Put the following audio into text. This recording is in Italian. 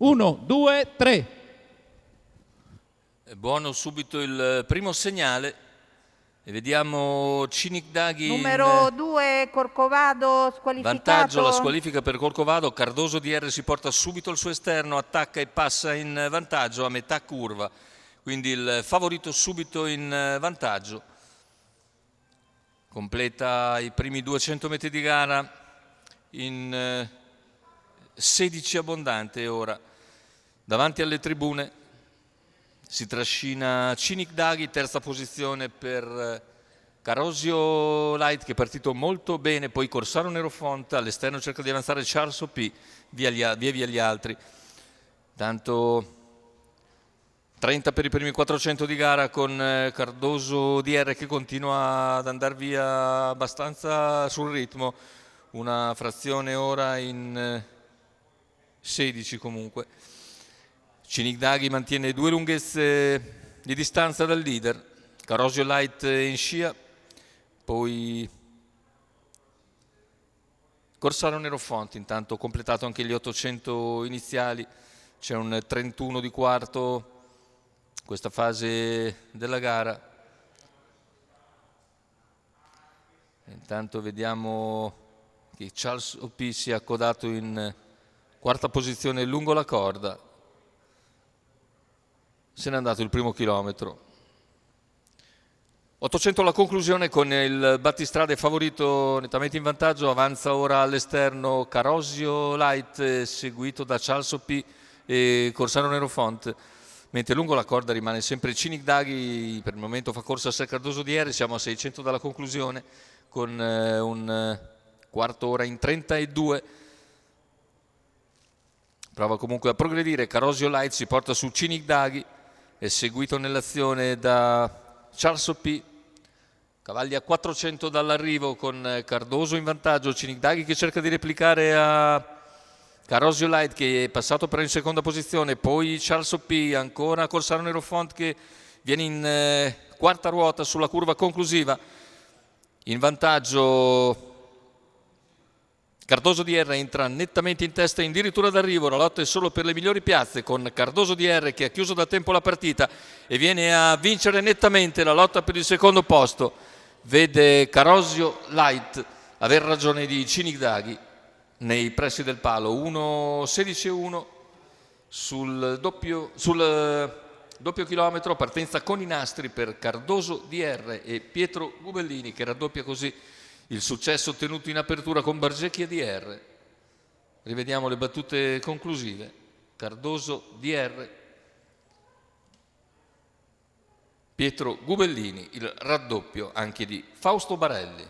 1, 2, 3. È buono subito il primo segnale e vediamo Cinicdaghi Numero in 2 Corcovado squalificato. vantaggio. La squalifica per Corcovado. Cardoso DR si porta subito il suo esterno, attacca e passa in vantaggio a metà curva, quindi il favorito subito in vantaggio. Completa i primi 200 metri di gara in 16 abbondante. Ora davanti alle tribune si trascina Cinicdaghi, terza posizione per Carosio Light, che è partito molto bene, poi Corsaro Nerofont, all'esterno cerca di avanzare Charles O.P., via gli altri. Tanto 30 per i primi 400 di gara con Cardoso DR che continua ad andare via abbastanza sul ritmo, una frazione ora in 16 comunque. Cinicdaghi mantiene 2 lunghezze di distanza dal leader, Carosio Light in scia, poi Corsaro Nerofont, intanto completato anche gli 800 iniziali, c'è un 31 di quarto questa fase della gara. Intanto vediamo che Charles O.P. si è accodato in quarta posizione lungo la corda, se n'è andato il primo chilometro. 800 alla conclusione con il battistrade favorito nettamente in vantaggio, avanza ora all'esterno Carosio Light seguito da Charles O.P. e Corsaro Nerofont, mentre lungo la corda rimane sempre Cinicdaghi, per il momento fa corsa a sé Cardoso DR, siamo a 600 dalla conclusione con un quarto ora in 32. Prova comunque a progredire, Carosio Light si porta su Cinicdaghi, è seguito nell'azione da Charles O.P., cavalli a 400 dall'arrivo con Cardoso in vantaggio, Cinicdaghi che cerca di replicare a Carosio Light che è passato però in seconda posizione, poi Charles O.P., ancora Corsaro Nerofont che viene in quarta ruota sulla curva conclusiva, in vantaggio Cardoso DR entra nettamente in testa addirittura d'arrivo, la lotta è solo per le migliori piazze con Cardoso DR che ha chiuso da tempo la partita e viene a vincere nettamente la lotta per il secondo posto. Vede Carosio Light aver ragione di Cinicdaghi nei pressi del palo, 1.16.1 sul doppio chilometro, partenza con i nastri per Cardoso DR e Pietro Gubellini che raddoppia così il successo ottenuto in apertura con Bargecchi e DR. Rivediamo le battute conclusive. Cardoso DR, Pietro Gubellini, il raddoppio anche di Fausto Barelli.